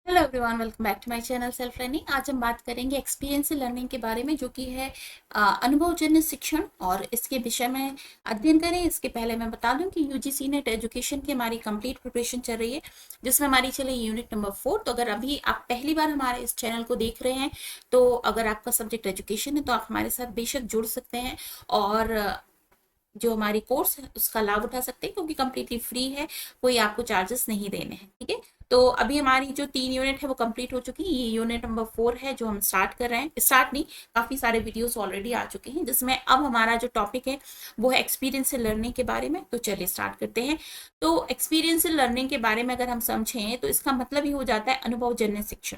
Hello everyone, welcome back to my channel self learning. आज हम बात करेंगे एक्सपीरियंस लर्निंग के बारे में, जो कि है अनुभवजन्य शिक्षण, और इसके विषय में अध्ययन करें। इसके पहले मैं बता दूं कि यूजीसी नेट एजुकेशन की हमारी कंप्लीट प्रिपरेशन चल रही है, जिसमें हमारी चले यूनिट नंबर 4। तो अगर अभी आप पहली बार हमारे इस चैनल को देख रहे हैं, तो अगर आपका सब्जेक्ट एजुकेशन है तो आप हमारे साथ बेशक जुड़ सकते हैं और जो हमारी कोर्स है उसका लाभ उठा सकते हैं, क्योंकि कम्प्लीटली फ्री है, कोई आपको चार्जेस नहीं देने हैं। ठीक है, तो अभी हमारी जो 3 यूनिट है वो कंप्लीट हो चुकी है। ये यूनिट नंबर 4 है जो हम स्टार्ट कर रहे हैं। स्टार्ट नहीं, काफी सारे वीडियोस ऑलरेडी आ चुके हैं, जिसमें अब हमारा जो टॉपिक है वो है एक्सपीरियंस से लर्निंग के बारे में। तो चलिए स्टार्ट करते हैं। तो एक्सपीरियंस से लर्निंग के बारे में अगर हम समझें तो इसका मतलब ही हो जाता है अनुभवजन्य शिक्षण।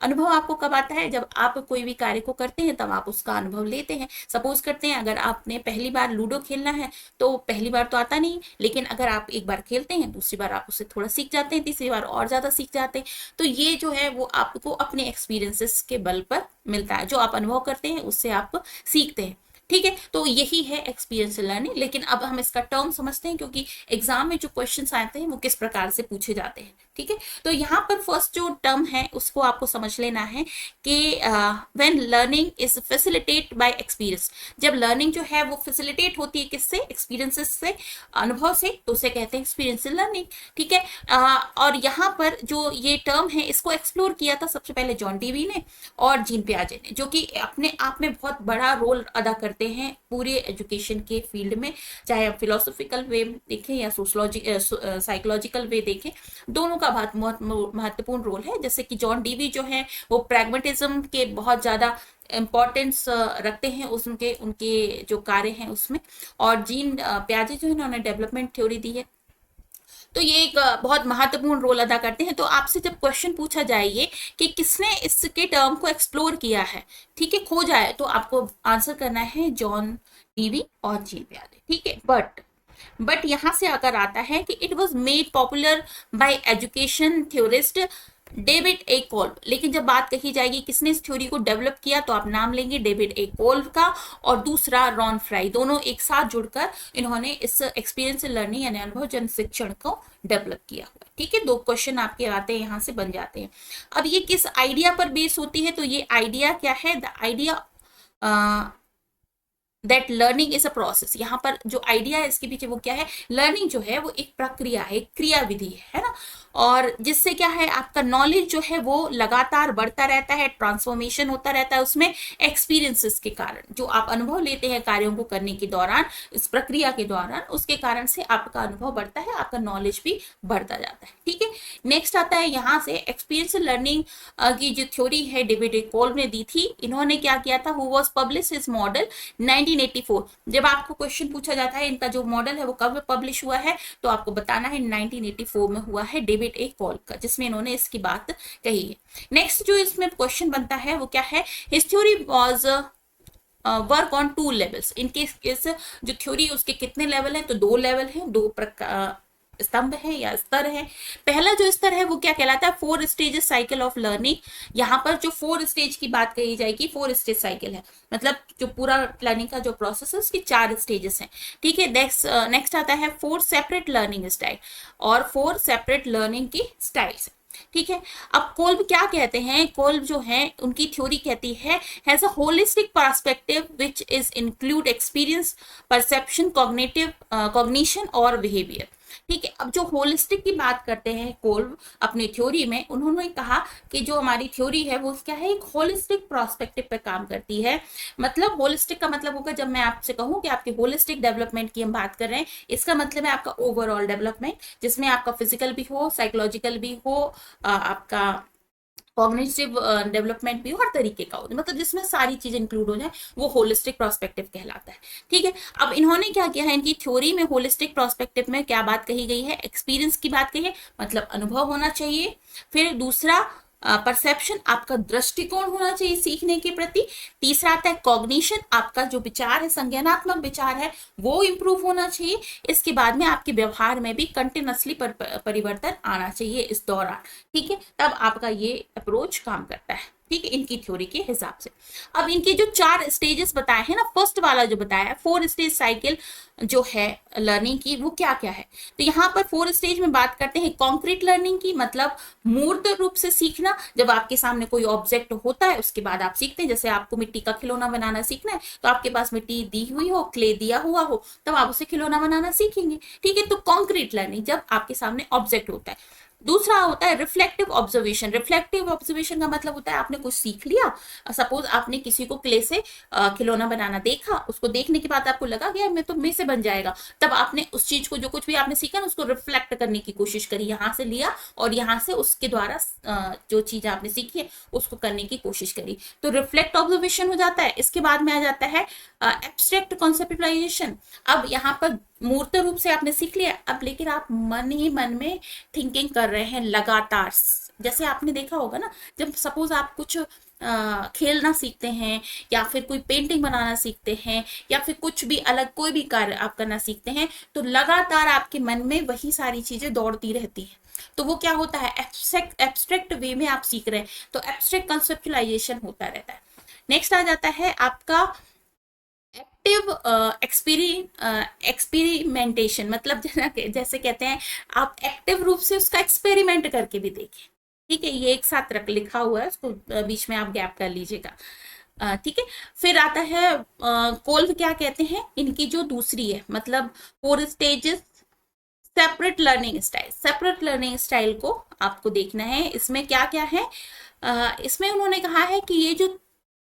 अनुभव आपको कब आता है? जब आप कोई भी कार्य को करते हैं तब आप उसका अनुभव लेते हैं। सपोज करते हैं, अगर आपने पहली बार लूडो खेलना है तो पहली बार तो आता नहीं, लेकिन अगर आप एक बार खेलते हैं, दूसरी बार आप उससे थोड़ा सीख जाते हैं, तीसरी बार और ज्यादा सीख जाते हैं। तो ये जो है वो आपको अपने एक्सपीरियंसेस के बल पर मिलता है। जो आप अनुभव करते हैं उससे आप सीखते हैं। ठीक है, तो यही है एक्सपीरियंस लर्निंग। लेकिन अब हम इसका टर्म समझते हैं, क्योंकि एग्जाम में जो क्वेश्चंस आते हैं वो किस प्रकार से पूछे जाते हैं। ठीक है, तो यहाँ पर फर्स्ट जो टर्म है उसको आपको समझ लेना है कि when learning is facilitate bye experience. जब लर्निंग जो है वो फैसिलिटेट होती है किससे? एक्सपीरियंसेस से, अनुभव से, तो उसे कहते हैं एक्सपीरियंस लर्निंग। ठीक है, और यहाँ पर जो ये टर्म है इसको एक्सप्लोर किया था सबसे पहले जॉन डीवी ने और जीन पियाजे ने, जो कि अपने आप में बहुत बड़ा रोल अदा करते हैं पूरे एजुकेशन के फील्ड में। चाहे आप फिलोसॉफिकल वे देखें या सोशलॉजी साइकोलॉजिकल वे देखें, दोनों का बहुत महत्वपूर्ण रोल है। जैसे कि जॉन डीवी जो है वो प्रैग्मेटिज्म के बहुत ज्यादा इम्पोर्टेंस रखते हैं उनके उनके जो कार्य हैं उसमें। और जीन पियाजे जो है उन्होंने डेवलपमेंट थ्योरी दी है। तो ये एक बहुत महत्वपूर्ण रोल अदा करते हैं। तो आपसे जब क्वेश्चन पूछा जाए ये कि किसने इसके टर्म को एक्सप्लोर किया है, ठीक है, खोजा है, तो आपको आंसर करना है जॉन डीवी और जीन पियाजे। ठीक है, बट यहां से अगर आता है कि it was made popular bye education theorist David A Kolb. लेकिन जब बात कही जाएगी किसने इस थ्योरी को डेवलप किया, तो आप नाम लेंगे डेविड ए कोल्ब का, और दूसरा रॉन फ्राई। दोनों एक साथ जुड़कर इन्होंने इस एक्सपीरियंस लर्निंग यानी अनुभवजन्य शिक्षण को डेवलप किया हुआ। ठीक है, 2 क्वेश्चन आपके आते हैं, यहां से बन जाते हैं। अब ये किस आइडिया पर बेस होती है? तो ये आइडिया क्या है? The idea that learning is a process. यहाँ पर जो आइडिया है इसके पीछे वो क्या है? लर्निंग जो है वो एक प्रक्रिया है, एक क्रिया विधि है ना। और जिससे क्या है, आपका नॉलेज जो है वो लगातार बढ़ता रहता है, ट्रांसफॉर्मेशन होता रहता है उसमें एक्सपीरियंसेस के कारण। जो आप अनुभव लेते हैं कार्यों को करने के दौरान, इस प्रक्रिया के दौरान, उसके कारण से आपका अनुभव बढ़ता है, आपका नॉलेज भी बढ़ता जाता है। ठीक है, नेक्स्ट आता है यहाँ से एक्सपीरियंस लर्निंग की जो थ्योरी है डेविड कोल्ब ने दी थी। इन्होंने क्या किया था? Who was publish his model 1984। जब आपको क्वेश्चन पूछा जाता है इनका जो मॉडल है वो कब पब्लिश हुआ है, तो आपको बताना है 1984 में हुआ है, डेविड ए कोल्ब का, जिसमें इन्होंने इसकी बात कही है। नेक्स्ट जो इसमें क्वेश्चन बनता है वो क्या है? His theory was work on 2 levels. इनके इस जो थ्योरी उसके कितने लेवल हैं? तो 2 लेवल हैं, 2 स्तंभ है या स्तर है। पहला जो स्तर है वो क्या कहलाता है? 4 स्टेजेस साइकिल ऑफ लर्निंग। यहाँ पर जो 4 स्टेज की बात कही जाएगी, 4 स्टेज साइकिल है, मतलब जो पूरा लर्निंग का जो प्रोसेस है उसकी 4 स्टेजेस हैं। ठीक है, नेक्स्ट आता है 4 सेपरेट लर्निंग स्टाइल, और 4 सेपरेट लर्निंग की स्टाइल्स। ठीक है, अब कोल्ब क्या कहते हैं? कोल्ब जो है उनकी थ्योरी कहती है has a holistic perspective which is include experience, perception, cognition और बिहेवियर। ठीक है, अब जो होलिस्टिक की बात करते हैं कोल्ब अपनी थ्योरी में, उन्होंने कहा कि जो हमारी थ्योरी है वो क्या है? एक होलिस्टिक पर्सपेक्टिव पे काम करती है। मतलब होलिस्टिक का मतलब होगा, जब मैं आपसे कहूं कि आपके होलिस्टिक डेवलपमेंट की हम बात कर रहे हैं, इसका मतलब है आपका ओवरऑल डेवलपमेंट, जिसमें आपका फिजिकल भी हो, साइकोलॉजिकल भी हो, आपका कॉग्निटिव डेवलपमेंट भी हो, हर तरीके का हो, मतलब जिसमें सारी चीजें इंक्लूड हो जाए, वो होलिस्टिक प्रोस्पेक्टिव कहलाता है। ठीक है, अब इन्होंने क्या किया है? इनकी थ्योरी में होलिस्टिक प्रोस्पेक्टिव में क्या बात कही गई है? एक्सपीरियंस की बात कही है, मतलब अनुभव होना चाहिए। फिर दूसरा परसेप्शन, आपका दृष्टिकोण होना चाहिए सीखने के प्रति। तीसरा आता है कॉग्निशन, आपका जो विचार है, संज्ञानात्मक विचार है, वो इंप्रूव होना चाहिए। इसके बाद में आपके व्यवहार में भी कंटिन्यूसली परिवर्तन आना चाहिए इस दौरान। ठीक है, तब आपका ये अप्रोच काम करता है। ठीक है, इनकी थ्योरी के हिसाब से। अब इनके जो 4 स्टेजेस बताए हैं ना, फर्स्ट वाला जो बताया है 4 स्टेज साइकिल जो है लर्निंग की, वो क्या क्या है। तो यहाँ पर 4 स्टेज में बात करते हैं कॉन्क्रीट लर्निंग की, मतलब मूर्त रूप से सीखना। जब आपके सामने कोई ऑब्जेक्ट होता है उसके बाद आप सीखते हैं। जैसे आपको मिट्टी का खिलौना बनाना सीखना है, तो आपके पास मिट्टी दी हुई हो, क्ले दिया हुआ हो, तब आप उसे खिलौना बनाना सीखेंगे। ठीक है, तो कॉन्क्रीट लर्निंग जब आपके सामने ऑब्जेक्ट होता है। दूसरा होता है रिफ्लेक्टिव ऑब्जर्वेशन। रिफ्लेक्टिव ऑब्जर्वेशन का मतलब होता है आपने कुछ सीख लिया, सपोज आपने किसी को क्ले से खिलौना बनाना देखा, उसको देखने के बाद आपको लगा कि यार मैं तो मेरे से बन जाएगा, तब आपने उस चीज को, जो कुछ भी आपने सीखा ना, उसको रिफ्लेक्ट करने की कोशिश करी, यहाँ से लिया और यहाँ से उसके द्वारा जो चीज आपने सीखी है उसको करने की कोशिश करी, तो रिफ्लेक्ट ऑब्जर्वेशन हो जाता है। इसके बाद में आ जाता है एब्स्ट्रैक्ट कॉन्सेप्चुलाइजेशन। अब यहाँ पर मूर्त रूप से आपने सीख लिया, अब लेकिन आप मन ही मन में थिंकिंग कर रहे हैं लगातार। जैसे आपने देखा होगा ना, जब सपोज आप कुछ खेलना सीखते हैं, या फिर कोई पेंटिंग बनाना सीखते हैं, या फिर कुछ भी अलग कोई भी कार्य आप करना सीखते हैं, तो लगातार आपके मन में वही सारी चीजें दौड़ती रहती हैं। तो वो क्या होता है, एब्स्ट्रैक्ट वे में आप सीख रहे हैं, तो एब्स्ट्रैक्ट कंसेप्चुलाइजेशन होता रहता है। नेक्स्ट आ जाता है आपका एक्टिव एक्सपेरिमेंटेशन, मतलब जैसे कहते हैं आप एक्टिव रूप से उसका एक्सपेरिमेंट करके भी देखें। ठीक है, ये एक साथ रख लिखा हुआ है, उसको बीच में आप गैप कर लीजिएगा। ठीक है, फिर आता है कोल्व क्या कहते हैं, इनकी जो दूसरी है, मतलब 4 stages separate learning style. Separate learning style को आपको देखना है, इसमें क्या क्या है। इसमें उन्होंने कहा है कि ये जो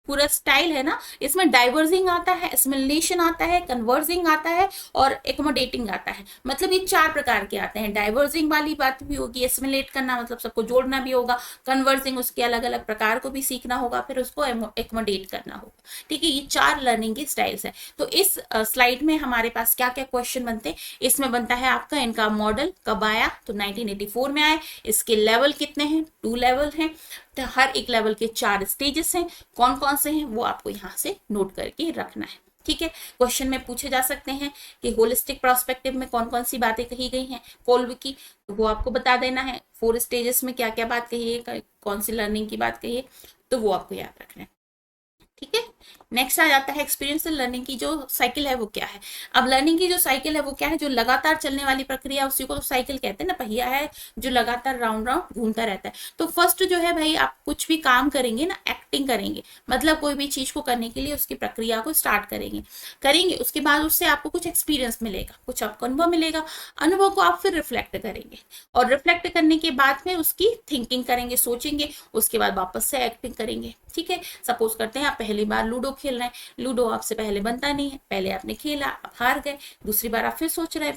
पूरा स्टाइल है ना, इसमें डाइवर्जिंग आता है, एसिमिलेशन आता है, कन्वर्जिंग आता है और एकोमोडेटिंग आता है। मतलब ये 4 प्रकार के आते हैं। डाइवर्जिंग वाली बात भी होगी, एसिमिलेट करना मतलब सबको जोड़ना भी होगा, कन्वर्जिंग उसके अलग अलग प्रकार को भी सीखना होगा, फिर उसको एकोमोडेट करना होगा। ठीक है, ये 4 लर्निंग की स्टाइल्स है। तो इस स्लाइड में हमारे पास क्या क्या क्वेश्चन बनते हैं, इसमें बनता है आपका इनका मॉडल कब आया, तो 1984 में आए। इसके लेवल कितने हैं, 2 लेवल हैं, तो हर एक लेवल के 4 स्टेजेस हैं, कौन कौन से हैं वो आपको यहाँ से नोट करके रखना है। ठीक है, क्वेश्चन में पूछे जा सकते हैं कि होलिस्टिक प्रोस्पेक्टिव में कौन कौन सी बातें कही गई हैं कोल्ब की, तो वो आपको बता देना है। 4 स्टेजेस में क्या क्या बात कही है, कौन सी लर्निंग की बात कही है, तो वो आपको याद रखना है। ठीक है, नेक्स्ट आ जाता है एक्सपीरियंशियल लर्निंग की जो साइकिल है वो क्या है। अब लर्निंग की जो साइकिल है वो क्या है, जो लगातार चलने वाली प्रक्रिया, उसी को तो साइकिल कहते हैं ना, पहिया है जो लगातार राउंड राउंड घूमता रहता है। तो फर्स्ट जो है भाई, आप कुछ भी काम करेंगे ना, एक्टिंग करेंगे, मतलब कोई भी चीज को करने के लिए उसकी प्रक्रिया को स्टार्ट करेंगे, उसके बाद उससे आपको कुछ एक्सपीरियंस मिलेगा, कुछ आपको अनुभव मिलेगा, अनुभव को आप फिर रिफ्लेक्ट करेंगे, और रिफ्लेक्ट करने के बाद में उसकी थिंकिंग करेंगे, सोचेंगे, उसके बाद वापस से एक्टिंग करेंगे। ठीक है, सपोज करते हैं आप पहली बार लूडो खेल रहे हैं, लूडो आपसे पहले बनता नहीं है, पहले आपने खेला, आप हार गए, दूसरी बार आप फिर सोच रहे हैं,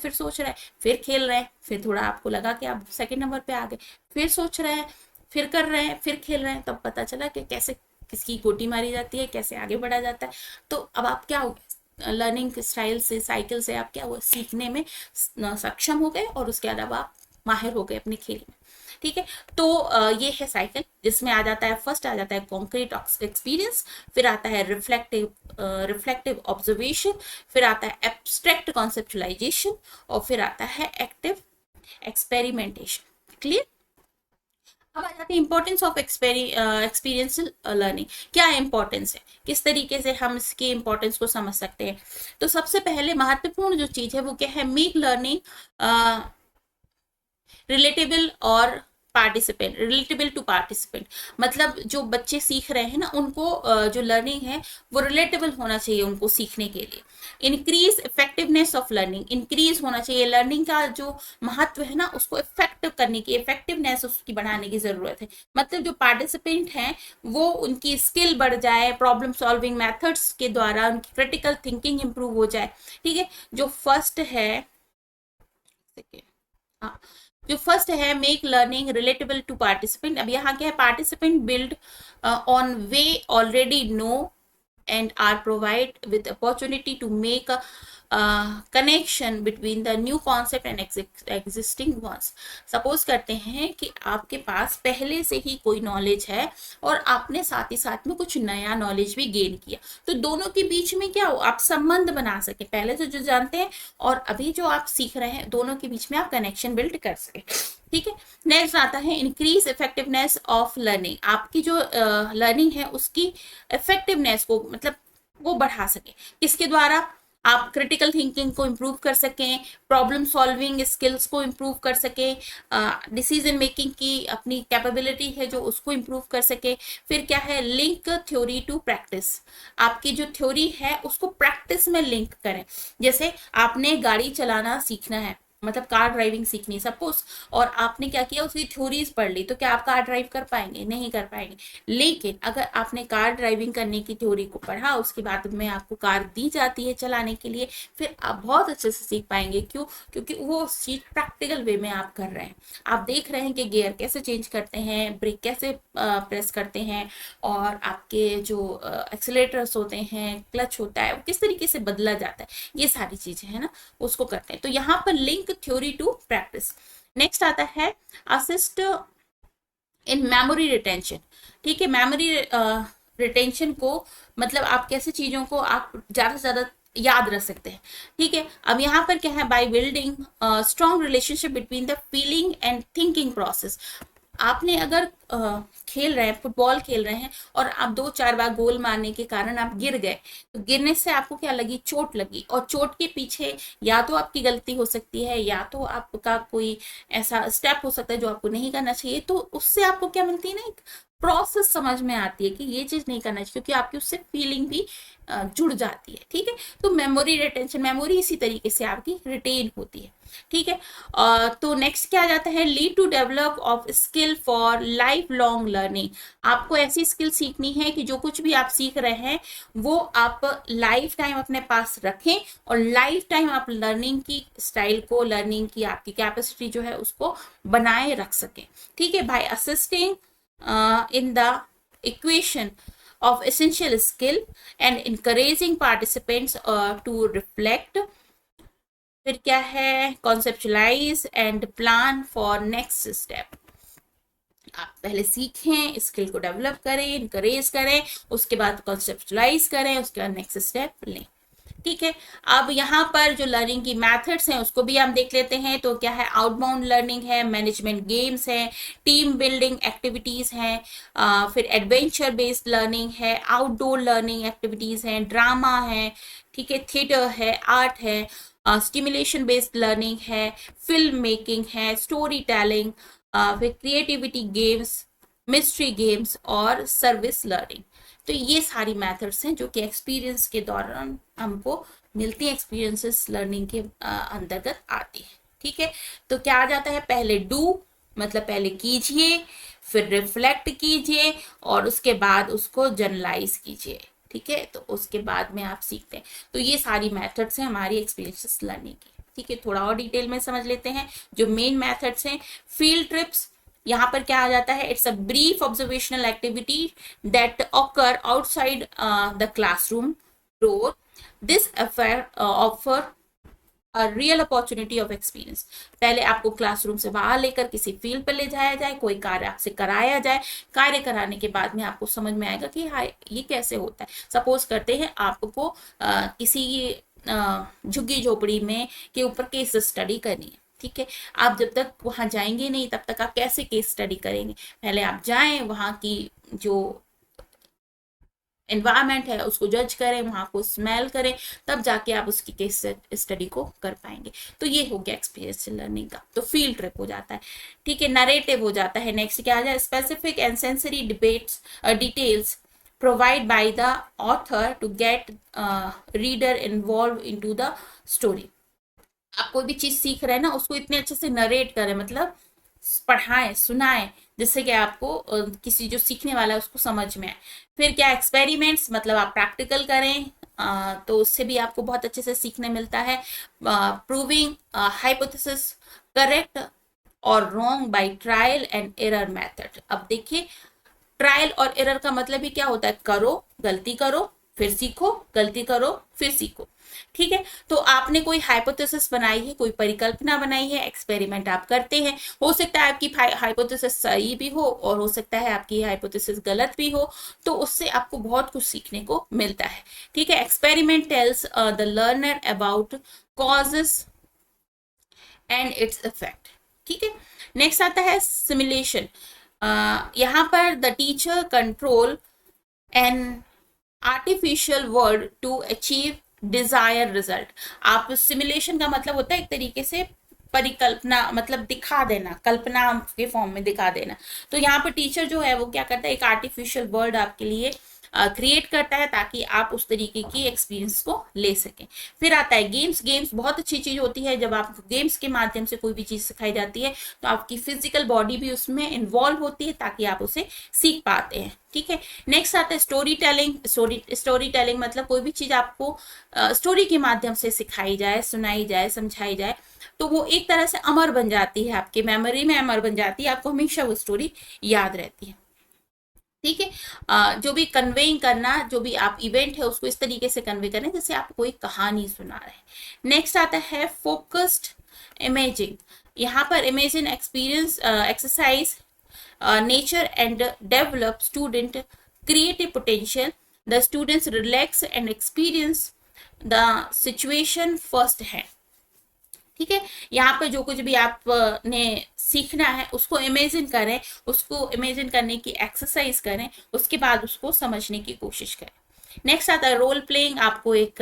फिर खेल रहे हैं, फिर थोड़ा आपको लगा कि आप सेकंड नंबर पे आ गए, फिर सोच रहे हैं, फिर कर रहे हैं, फिर खेल रहे हैं, तब पता चला कि कैसे किसकी गोटी मारी जाती है, कैसे आगे बढ़ा जाता है। तो अब आप क्या हो गए, लर्निंग स्टाइल से, साइकिल से आप क्या हुआ, सीखने में सक्षम हो गए, और उसके बाद आप माहिर हो गए अपने खेल में। ठीक है, तो ये है साइकिल, जिसमें आ जाता है, फर्स्ट आ जाता है कॉन्क्रीट एक्सपीरियंस, फिर आता है रिफ्लेक्टिव ऑब्जर्वेशन, फिर आता है एब्स्ट्रैक्ट कॉन्सेप्चुलाइजेशन, और फिर आता है एक्टिव एक्सपेरिमेंटेशन। क्लियर। अब आ जाती है इंपॉर्टेंस ऑफ एक्सपीरियंशियल लर्निंग। क्या इंपॉर्टेंस है, किस तरीके से हम इसकी इंपॉर्टेंस को समझ सकते हैं। तो सबसे पहले महत्वपूर्ण जो चीज है वो क्या है, मेक लर्निंग रिलेटेबल और रिलेटेबल टू पार्टिसिपेंट, मतलब जो बच्चे सीख रहे हैं ना, उनको जो लर्निंग है वो रिलेटेबल होना चाहिए उनको सीखने के लिए। Increase effectiveness of learning, increase होना चाहिए लर्निंग का जो महत्व है ना, उसको इफेक्टिव करने की, इफेक्टिवनेस उसकी बढ़ाने की जरूरत है। मतलब जो पार्टिसिपेंट हैं वो उनकी स्किल बढ़ जाए, प्रॉब्लम सॉल्विंग मेथड्स के द्वारा उनकी क्रिटिकल थिंकिंग इंप्रूव हो जाए। ठीक है, जो फर्स्ट है, हाँ, जो फर्स्ट है make learning relatable to participant. अब यहाँ क्या है, participant build on way already know and are provide with opportunity to make a connection between the new concept and existing ones। Suppose करते हैं कि आपके पास पहले से ही कोई नॉलेज है और आपने साथ ही साथ में कुछ नया नॉलेज भी गेन किया, तो दोनों के बीच में क्या हो, आप संबंध बना सके, पहले से जो जानते हैं और अभी जो आप सीख रहे हैं, दोनों के बीच में आप कनेक्शन बिल्ड कर सके। ठीक है। नेक्स्ट आता है इंक्रीज इफेक्टिवनेस ऑफ लर्निंग। आपकी जो लर्निंग है उसकी इफेक्टिवनेस को मतलब वो बढ़ा सके, किसके द्वारा? आप क्रिटिकल थिंकिंग को इम्प्रूव कर सकें, प्रॉब्लम सॉल्विंग स्किल्स को इम्प्रूव कर सकें, डिसीजन मेकिंग की अपनी कैपेबिलिटी है जो उसको इम्प्रूव कर सके। फिर क्या है, लिंक थ्योरी टू प्रैक्टिस। आपकी जो थ्योरी है उसको प्रैक्टिस में लिंक करें। जैसे आपने गाड़ी चलाना सीखना है, मतलब कार ड्राइविंग सीखनी है सपोज, और आपने क्या किया, उसकी थ्योरीज पढ़ ली, तो क्या आप कार ड्राइव कर पाएंगे? नहीं कर पाएंगे। लेकिन अगर आपने कार ड्राइविंग करने की थ्योरी को पढ़ा, उसके बाद में आपको कार दी जाती है चलाने के लिए, फिर आप बहुत अच्छे से सीख पाएंगे। क्यों? क्योंकि वो चीज प्रैक्टिकल वे में आप कर रहे हैं। आप देख रहे हैं कि गियर कैसे चेंज करते हैं, ब्रेक कैसे प्रेस करते हैं, और आपके जो एक्सीलरेटर्स होते हैं, क्लच होता है, वो किस तरीके से बदला जाता है, ये सारी चीजें है ना, उसको करते हैं। तो यहाँ पर link theory to practice. Next आता है असिस्ट इन मेमोरी रिटेंशन। ठीक है, मेमोरी रिटेंशन को मतलब आप कैसे चीजों को आप ज्यादा से ज्यादा याद रख सकते हैं। ठीक है, अब यहाँ पर क्या है, by building strong relationship between the feeling and thinking process. आपने अगर खेल रहे हैं, फुटबॉल खेल रहे हैं, और आप 2-4 बार गोल मारने के कारण आप गिर गए, तो गिरने से आपको क्या लगी, चोट लगी, और चोट के पीछे या तो आपकी गलती हो सकती है, या तो आपका कोई ऐसा स्टेप हो सकता है जो आपको नहीं करना चाहिए। तो उससे आपको क्या मिलती है ना, एक प्रोसेस समझ में आती है कि ये चीज नहीं करना चाहिए, क्योंकि आपकी उससे फीलिंग भी जुड़ जाती है। ठीक है, तो मेमोरी रिटेंशन, मेमोरी इसी तरीके से आपकी रिटेन होती है। ठीक है, तो नेक्स्ट क्या आ जाता है, lead to develop of skill for life long learning. आपको ऐसी स्किल सीखनी है कि जो कुछ भी आप सीख रहे हैं वो आप लाइफ टाइम अपने पास रखें, और लाइफ टाइम आप लर्निंग की स्टाइल को, लर्निंग की आपकी कैपेसिटी जो है उसको बनाए रख सकें। ठीक है, by assisting in the equation of essential skill and encouraging participants to reflect। फिर क्या है, conceptualise and plan for next step. आप पहले सीखें, स्किल को डेवलप करें, इनकरेज करें, उसके बाद कॉन्सेप्चुलाइज करें, उसके बाद नेक्स्ट स्टेप लें। ठीक है, अब यहाँ पर जो लर्निंग की मेथड्स हैं उसको भी हम देख लेते हैं। तो क्या है, आउटबाउंड लर्निंग है, मैनेजमेंट गेम्स है, टीम बिल्डिंग एक्टिविटीज हैं, फिर एडवेंचर बेस्ड लर्निंग है, आउटडोर लर्निंग एक्टिविटीज हैं, ड्रामा है, ठीक है, थिएटर है, आर्ट है, स्टिमुलेशन बेस्ड लर्निंग है, फिल्म मेकिंग है, स्टोरी टेलिंग, फिर क्रिएटिविटी गेम्स, मिस्ट्री गेम्स और सर्विस लर्निंग। तो ये सारी मेथड्स हैं जो कि एक्सपीरियंस के दौरान हमको मिलती है, एक्सपीरियंसेस लर्निंग के अंतर्गत आती है। ठीक है, तो क्या आ जाता है, पहले डू मतलब पहले कीजिए, फिर रिफ्लेक्ट कीजिए, और उसके बाद उसको जनरलाइज कीजिए। ठीक है, तो उसके बाद में आप सीखते हैं। तो ये सारी मेथड्स हैं हमारी एक्सपीरियंसेस लर्निंग की। ठीक है, थोड़ा और डिटेल में समझ लेते हैं जो मेन मेथड्स हैं। फील्ड ट्रिप्स, यहाँ पर क्या आ जाता है, it's a brief observational activity that occur outside the classroom door. This affair offer a real opportunity of experience. पहले आपको क्लासरूम से बाहर लेकर किसी फील्ड पर ले जाया जाए, कोई कार्य आपसे कराया जाए, कार्य कराने के बाद में आपको समझ में आएगा कि हाँ ये कैसे होता है। सपोज करते हैं आपको किसी झुग्गी झोपड़ी में के ऊपर केस स्टडी करनी है। ठीक है, आप जब तक वहां जाएंगे नहीं तब तक आप कैसे केस स्टडी करेंगे? पहले आप जाएं, वहां की जो एनवायरमेंट है उसको जज करें, वहां को स्मेल करें, तब जाके आप उसकी केस स्टडी को कर पाएंगे। तो ये हो गया एक्सपीरियंस लर्निंग का। तो फील्ड ट्रिप हो जाता है। ठीक है, नरेटिव हो जाता है। नेक्स्ट क्या आ जाए, specific and sensory debates details provide by the author to get reader involve into the story. आप कोई भी चीज सीख रहे हैं ना, उसको इतने अच्छे से नरेट करें, मतलब पढ़ाएं, सुनाएं, जिससे कि आपको किसी जो सीखने वाला है उसको समझ में आए। फिर क्या, एक्सपेरिमेंट्स मतलब आप प्रैक्टिकल करें, तो उससे भी आपको बहुत अच्छे से सीखने मिलता है। प्रूविंग हाइपोथेसिस करेक्ट और wrong by trial and error method. अब देखिए, ट्रायल और एरर का मतलब ही क्या होता है, करो, गलती करो, फिर सीखो, गलती करो, फिर सीखो। ठीक है, तो आपने कोई हाइपोथेसिस बनाई है, कोई परिकल्पना बनाई है, एक्सपेरिमेंट आप करते हैं। हो सकता है आपकी हाइपोथेसिस सही भी हो, और हो सकता है आपकी हाइपोथेसिस गलत भी हो, तो उससे आपको बहुत कुछ सीखने को मिलता है। ठीक है, experiment tells the learner about causes and its effect. ठीक है, नेक्स्ट आता है सिमुलेशन। यहाँ पर the teacher control an artificial world to achieve desire result. आप सिमुलेशन का मतलब होता है एक तरीके से परिकल्पना, मतलब दिखा देना, कल्पना के फॉर्म में दिखा देना। तो यहाँ पर टीचर जो है वो क्या करता है, एक आर्टिफिशियल वर्ल्ड आपके लिए क्रिएट करता है ताकि आप उस तरीके की एक्सपीरियंस को ले सकें। फिर आता है गेम्स। गेम्स बहुत अच्छी चीज होती है, जब आप गेम्स के माध्यम से कोई भी चीज सिखाई जाती है तो आपकी फिजिकल बॉडी भी उसमें इन्वॉल्व होती है ताकि आप उसे सीख पाते हैं। ठीक है, नेक्स्ट आता है स्टोरी टेलिंग। स्टोरी टेलिंग मतलब कोई भी चीज आपको स्टोरी के माध्यम से सिखाई जाए, सुनाई जाए, समझाई जाए तो वो एक तरह से अमर बन जाती है, आपके मेमोरी में अमर बन जाती है, आपको हमेशा वो स्टोरी याद रहती है। ठीक है, जो भी कन्वेइंग करना, जो भी आप इवेंट है उसको इस तरीके से कन्वे करें जैसे आप कोई कहानी सुना रहे हैं। नेक्स्ट आता है फोकस्ड इमेजिंग। यहाँ पर imagine experience exercise nature and develop student creative potential. The students relax and experience the situation first hand. ठीक है, यहाँ पे जो कुछ भी आपने सीखना है उसको इमेजिन करें, उसको इमेजिन करने की एक्सरसाइज करें, उसके बाद उसको समझने की कोशिश करें। नेक्स्ट आता है रोल प्लेइंग। आपको एक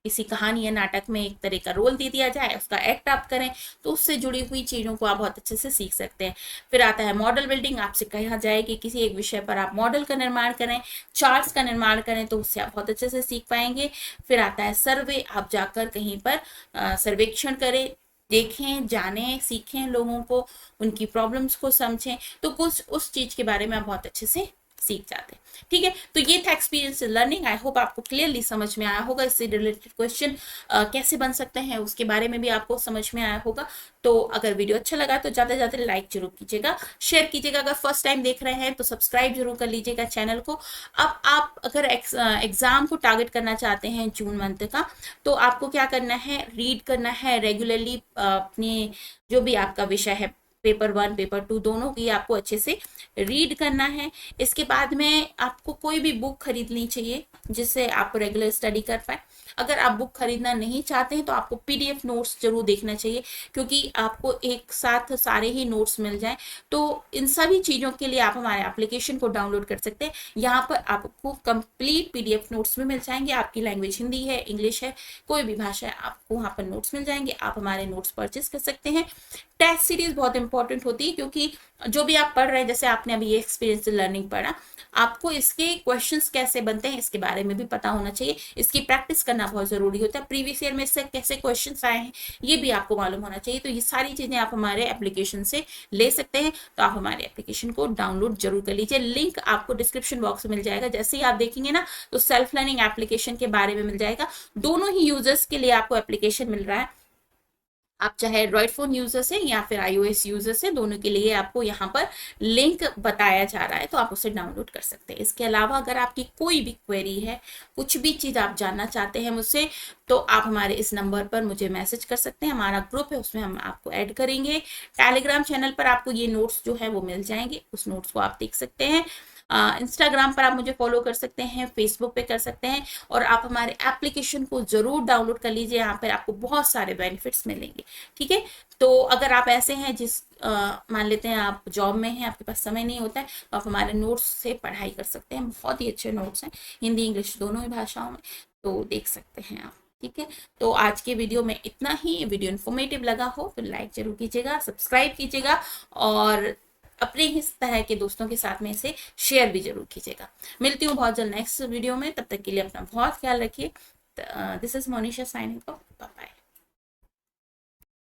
किसी कहानी या नाटक में एक तरह का रोल दे दिया जाए, उसका एक्ट आप करें तो उससे जुड़ी हुई चीजों को आप बहुत अच्छे से सीख सकते हैं। फिर आता है मॉडल बिल्डिंग। आपसे कहा जाए कि किसी एक विषय पर आप मॉडल का निर्माण करें, चार्ट्स का निर्माण करें तो उससे आप बहुत अच्छे से सीख पाएंगे। फिर आता है सर्वे। आप जाकर कहीं पर सर्वेक्षण करें, देखें, जानें, सीखें लोगों को, उनकी प्रॉब्लम्स को समझें तो कुछ उस चीज के बारे में आप बहुत अच्छे से सीख जाते हैं। ठीक है, तो ये था एक्सपीरियंस लर्निंग। आई होप आपको क्लियरली समझ में आया होगा। इससे रिलेटेड क्वेश्चन कैसे बन सकते हैं उसके बारे में भी आपको समझ में आया होगा। तो अगर वीडियो अच्छा लगा तो ज्यादा से ज्यादा लाइक जरूर कीजिएगा, शेयर कीजिएगा। अगर फर्स्ट टाइम देख रहे हैं तो सब्सक्राइब जरूर कर लीजिएगा चैनल को। अब आप अगर एग्जाम को टारगेट करना चाहते हैं जून मंथ का, तो आपको क्या करना है, रीड करना है रेगुलरली। अपने जो भी आपका विषय है, पेपर 1 पेपर 2 दोनों की आपको अच्छे से रीड करना है। इसके बाद में आपको कोई भी बुक खरीदनी चाहिए जिससे आप रेगुलर स्टडी कर पाए। अगर आप बुक खरीदना नहीं चाहते हैं तो आपको पीडीएफ नोट्स जरूर देखना चाहिए, क्योंकि आपको एक साथ सारे ही नोट्स मिल जाएं। तो इन सभी चीजों के लिए आप हमारे एप्लीकेशन को डाउनलोड कर सकते हैं। यहाँ पर आपको कंप्लीट पीडीएफ नोट्स भी मिल जाएंगे। आपकी लैंग्वेज हिंदी है, इंग्लिश है, कोई भी भाषा है, आपको वहाँ पर नोट्स मिल जाएंगे। आप हमारे नोट्स परचेस कर सकते हैं। टेस्ट सीरीज बहुत इंपॉर्टेंट होती है, क्योंकि जो भी आप पढ़ रहे हैं, जैसे आपने अभी ये एक्सपीरियंस लर्निंग पढ़ा, आपको इसके क्वेश्चंस कैसे बनते हैं इसके बारे में भी पता होना चाहिए। इसकी प्रैक्टिस करना बहुत जरूरी होता है। प्रीवियस ईयर में इससे कैसे क्वेश्चंस आए हैं ये भी आपको मालूम होना चाहिए। तो ये सारी चीजें आप हमारे एप्लीकेशन से ले सकते हैं। तो आप हमारे एप्लीकेशन को डाउनलोड जरूर कर लीजिए। लिंक आपको डिस्क्रिप्शन बॉक्स में मिल जाएगा। जैसे ही आप देखेंगे ना तो सेल्फ लर्निंग एप्लीकेशन के बारे में मिल जाएगा। दोनों ही यूजर्स के लिए आपको एप्लीकेशन मिल रहा है। आप चाहे एंड्रॉइड फोन यूजर से या फिर iOS यूजर से, दोनों के लिए आपको यहाँ पर लिंक बताया जा रहा है, तो आप उसे डाउनलोड कर सकते हैं। इसके अलावा अगर आपकी कोई भी क्वेरी है, कुछ भी चीज आप जानना चाहते हैं मुझसे, तो आप हमारे इस नंबर पर मुझे मैसेज कर सकते हैं। हमारा ग्रुप है, उसमें हम आपको ऐड करेंगे। टेलीग्राम चैनल पर आपको ये नोट्स जो है वो मिल जाएंगे, उस नोट्स को आप देख सकते हैं। इंस्टाग्राम पर आप मुझे फॉलो कर सकते हैं, फेसबुक पे कर सकते हैं, और आप हमारे एप्लीकेशन को जरूर डाउनलोड कर लीजिए। यहाँ पर आपको बहुत सारे बेनिफिट्स मिलेंगे। ठीक है, तो अगर आप ऐसे हैं जिस मान लेते हैं आप जॉब में हैं, आपके पास समय नहीं होता है, तो आप हमारे नोट्स से पढ़ाई कर सकते हैं। बहुत ही अच्छे नोट्स हैं, हिंदी इंग्लिश दोनों ही भाषाओं में, तो देख सकते हैं आप। ठीक है, तो आज के वीडियो में इतना ही। वीडियो इन्फॉर्मेटिव लगा हो तो लाइक जरूर कीजिएगा, सब्सक्राइब कीजिएगा, और अपने ही तरह के दोस्तों के साथ में इसे शेयर भी जरूर कीजिएगा। मिलती हूँ बहुत जल्द नेक्स्ट वीडियो में। तब तक के लिए अपना बहुत ख्याल रखिए। This is Monisha signing off. Bye bye.